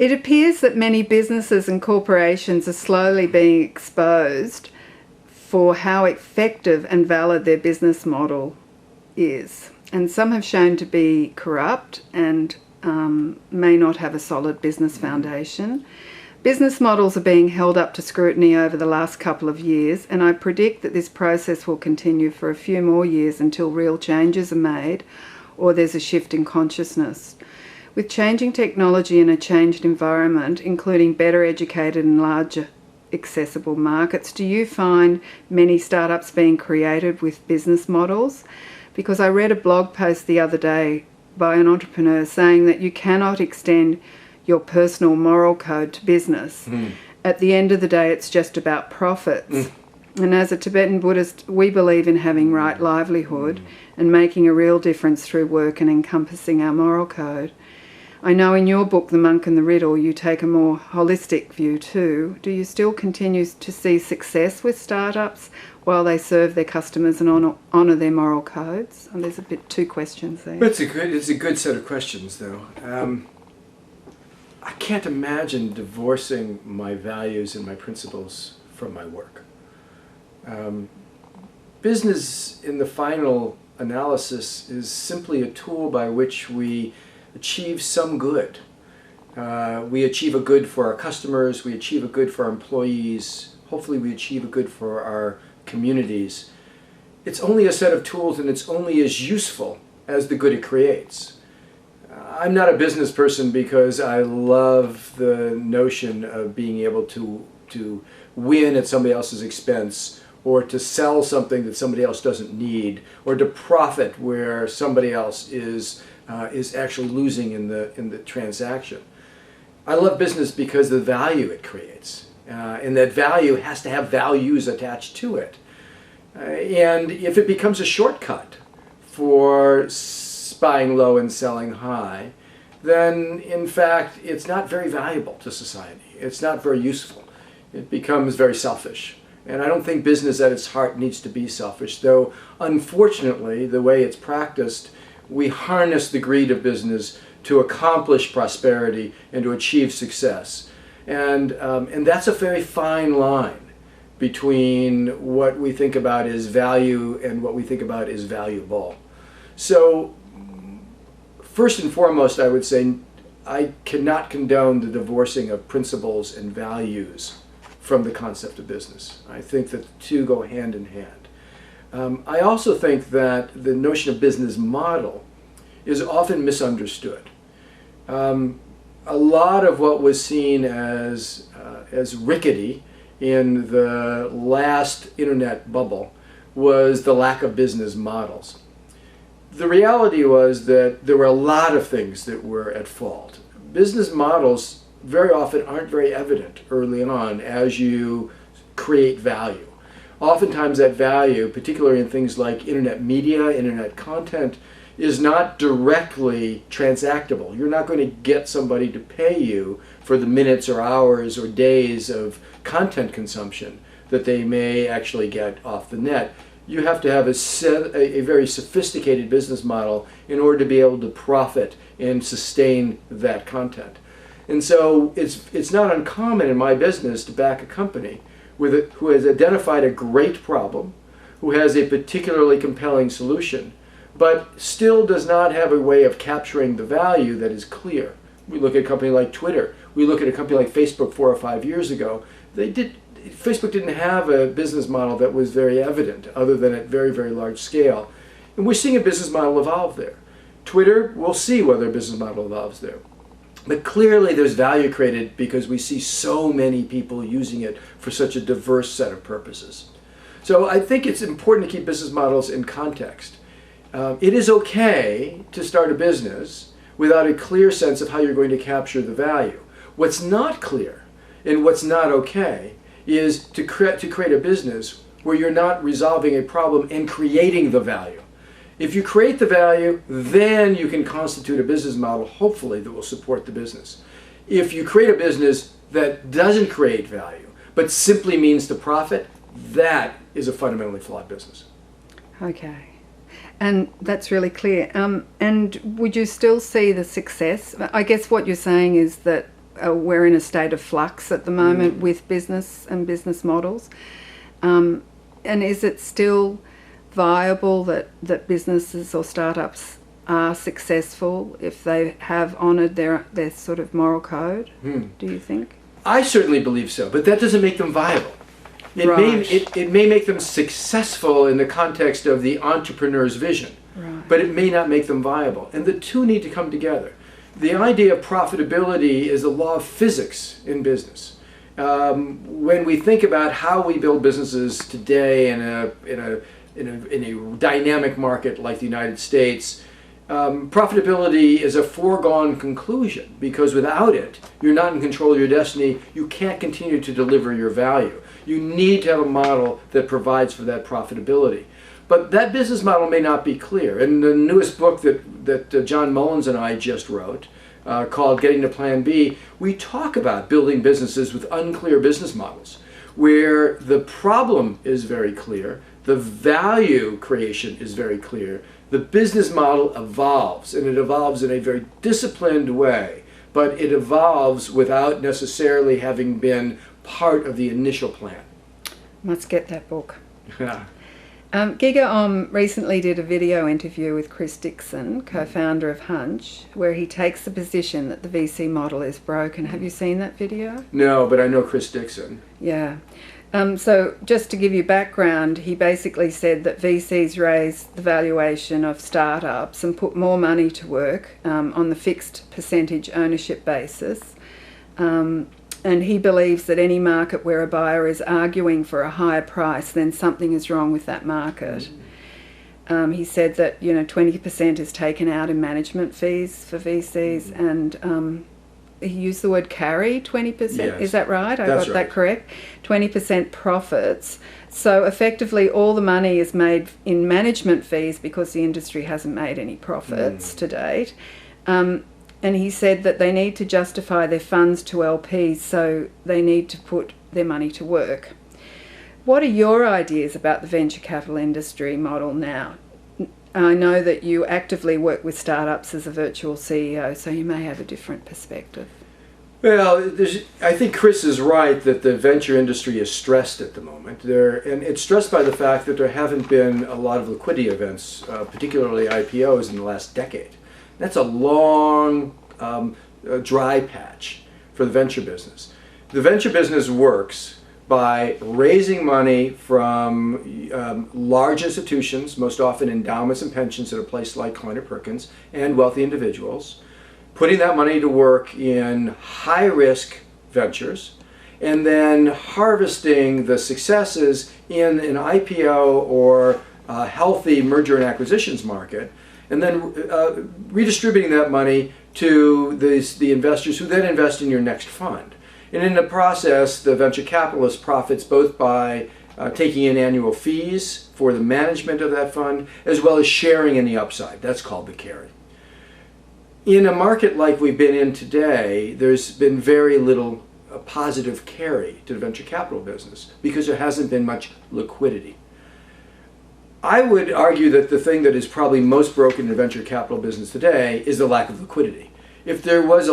It appears that many businesses and corporations are slowly being exposed for how effective and valid their business model is. And some have shown to be corrupt and may not have a solid business foundation. Business models are being held up to scrutiny over the last couple of years, and I predict that this process will continue for a few more years until real changes are made or there's a shift in consciousness. With changing technology and a changed environment, including better educated and larger accessible markets, do you find many startups being created with business models? Because I read a blog post the other day by an entrepreneur saying that you cannot extend your personal moral code to business. At the end of the day, it's just about profits. And as a Tibetan Buddhist, we believe in having right livelihood and making a real difference through work and encompassing our moral code. I know in your book, The Monk and the Riddle, you take a more holistic view too. Do you still continue to see success with startups while they serve their customers and honour their moral codes? And there's two questions there. It's a good set of questions, though. I can't imagine divorcing my values and my principles from my work. Business, in the final analysis, is simply a tool by which we achieve some good. We achieve a good for our customers, we achieve a good for our employees, hopefully we achieve a good for our communities. It's only a set of tools, and it's only as useful as the good it creates. I'm not a business person because I love the notion of being able to win at somebody else's expense, or to sell something that somebody else doesn't need, or to profit where somebody else is actually losing in the transaction. I love business because of the value it creates, and that value has to have values attached to it. And if it becomes a shortcut for buying low and selling high, then in fact it's not very valuable to society. It's not very useful. It becomes very selfish. And I don't think business at its heart needs to be selfish, though unfortunately the way it's practiced, we harness the greed of business to accomplish prosperity and to achieve success. And that's a very fine line between what we think about as value and what we think about as valuable. So first and foremost, I would say I cannot condone the divorcing of principles and values from the concept of business. I think that the two go hand in hand. I also think that the notion of business model is often misunderstood. A lot of what was seen as rickety in the last internet bubble was the lack of business models. The reality was that there were a lot of things that were at fault. Business models very often aren't very evident early on as you create value. Oftentimes that value, particularly in things like internet media, internet content, is not directly transactable. You're not going to get somebody to pay you for the minutes or hours or days of content consumption that they may actually get off the net. You have to have a very sophisticated business model in order to be able to profit and sustain that content. And so it's not uncommon in my business to back a company who has identified a great problem, who has a particularly compelling solution, but still does not have a way of capturing the value that is clear. We look at a company like Twitter. We look at a company like Facebook 4 or 5 years ago. Facebook didn't have a business model that was very evident other than at very, very large scale. And we're seeing a business model evolve there. Twitter, we'll see whether a business model evolves there. But clearly there's value created because we see so many people using it for such a diverse set of purposes. So I think it's important to keep business models in context. It is okay to start a business without a clear sense of how you're going to capture the value. What's not clear and what's not okay is to create a business where you're not resolving a problem and creating the value. If you create the value, then you can constitute a business model, hopefully, that will support the business. If you create a business that doesn't create value, but simply means to profit, that is a fundamentally flawed business. Okay. And that's really clear. And would you still see the success? I guess what you're saying is that we're in a state of flux at the moment with business and business models. And is it still viable that businesses or startups are successful if they have honoured their sort of moral code, do you think? I certainly believe so, but that doesn't make them viable. It may make them successful in the context of the entrepreneur's vision, but it may not make them viable. And the two need to come together. The idea of profitability is a law of physics in business. When we think about how we build businesses today in a dynamic market like the United States, profitability is a foregone conclusion, because without it, you're not in control of your destiny. You can't continue to deliver your value. You need to have a model that provides for that profitability. But that business model may not be clear. In the newest book that John Mullins and I just wrote, called Getting to Plan B, we talk about building businesses with unclear business models, where the problem is very clear, the value creation is very clear, the business model evolves, and it evolves in a very disciplined way, but it evolves without necessarily having been part of the initial plan. Must get that book. Giga recently did a video interview with Chris Dixon, co-founder of Hunch, where he takes the position that the VC model is broken. Have you seen that video? No, but I know Chris Dixon. Yeah. So just to give you background, he basically said that VCs raise the valuation of startups and put more money to work on the fixed percentage ownership basis. And he believes that any market where a buyer is arguing for a higher price, then something is wrong with that market. He said that 20% is taken out in management fees for VCs, and he used the word carry 20%. Yes, is that right? I got right. that correct. 20% profits. So effectively, all the money is made in management fees because the industry hasn't made any profits to date. And he said that they need to justify their funds to LPs, so they need to put their money to work. What are your ideas about the venture capital industry model now? I know that you actively work with startups as a virtual CEO, so you may have a different perspective. Well, I think Chris is right that the venture industry is stressed at the moment. And it's stressed by the fact that there haven't been a lot of liquidity events, particularly IPOs, in the last decade. That's a long dry patch for the venture business. The venture business works by raising money from large institutions, most often endowments and pensions at a place like Kleiner Perkins, and wealthy individuals, putting that money to work in high-risk ventures, and then harvesting the successes in an IPO or a healthy merger and acquisitions market, and then redistributing that money to the investors who then invest in your next fund. And in the process, the venture capitalist profits both by taking in annual fees for the management of that fund, as well as sharing in the upside. That's called the carry. In a market like we've been in today, there's been very little positive carry to the venture capital business because there hasn't been much liquidity. I would argue that the thing that is probably most broken in the venture capital business today is the lack of liquidity. If there was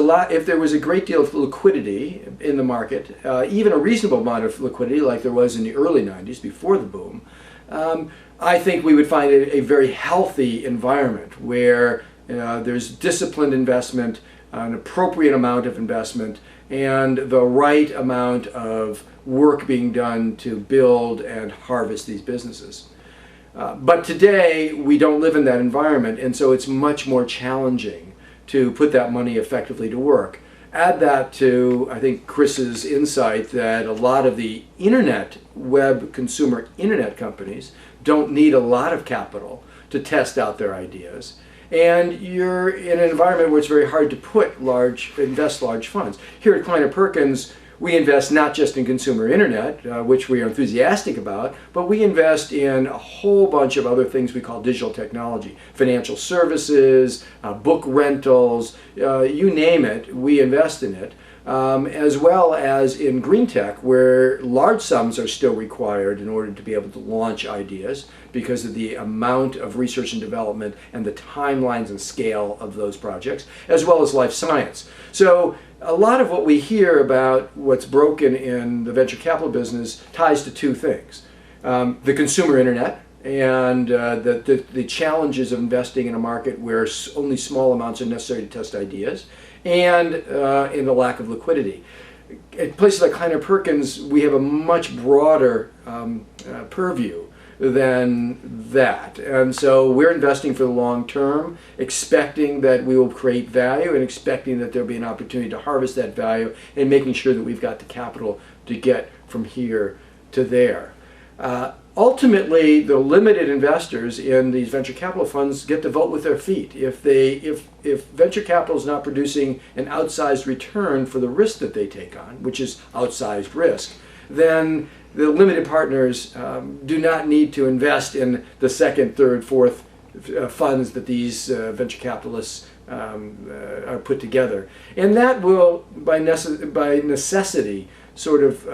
a great deal of liquidity in the market, even a reasonable amount of liquidity like there was in the early 90s before the boom, I think we would find a very healthy environment where there's disciplined investment, an appropriate amount of investment, and the right amount of work being done to build and harvest these businesses. But today, we don't live in that environment, and so it's much more challenging to put that money effectively to work. Add that to, I think, Chris's insight that a lot of the consumer internet companies don't need a lot of capital to test out their ideas. And you're in an environment where it's very hard to invest large funds. Here at Kleiner Perkins, we invest not just in consumer internet, which we are enthusiastic about, but we invest in a whole bunch of other things we call digital technology, financial services, book rentals, you name it, we invest in it, as well as in green tech, where large sums are still required in order to be able to launch ideas because of the amount of research and development and the timelines and scale of those projects, as well as life science. So a lot of what we hear about what's broken in the venture capital business ties to two things. The consumer internet and the challenges of investing in a market where only small amounts are necessary to test ideas, and in the lack of liquidity. At places like Kleiner Perkins, we have a much broader purview than that. And so we're investing for the long term, expecting that we will create value and expecting that there'll be an opportunity to harvest that value and making sure that we've got the capital to get from here to there. Ultimately, the limited investors in these venture capital funds get to vote with their feet. If venture capital is not producing an outsized return for the risk that they take on, which is outsized risk, then the limited partners do not need to invest in the second, third, fourth funds that these venture capitalists are put together. And that will, by necessity, sort of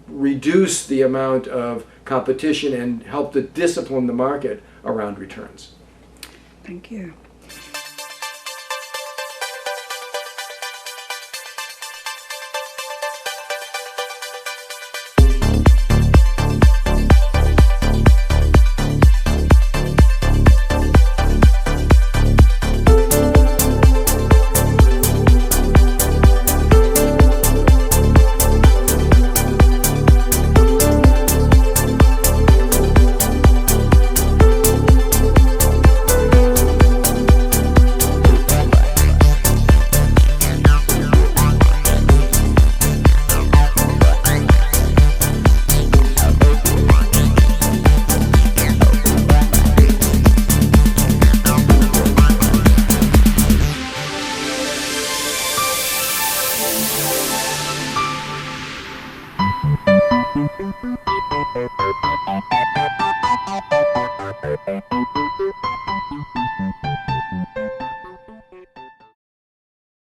reduce the amount of competition and help to discipline the market around returns. Thank you.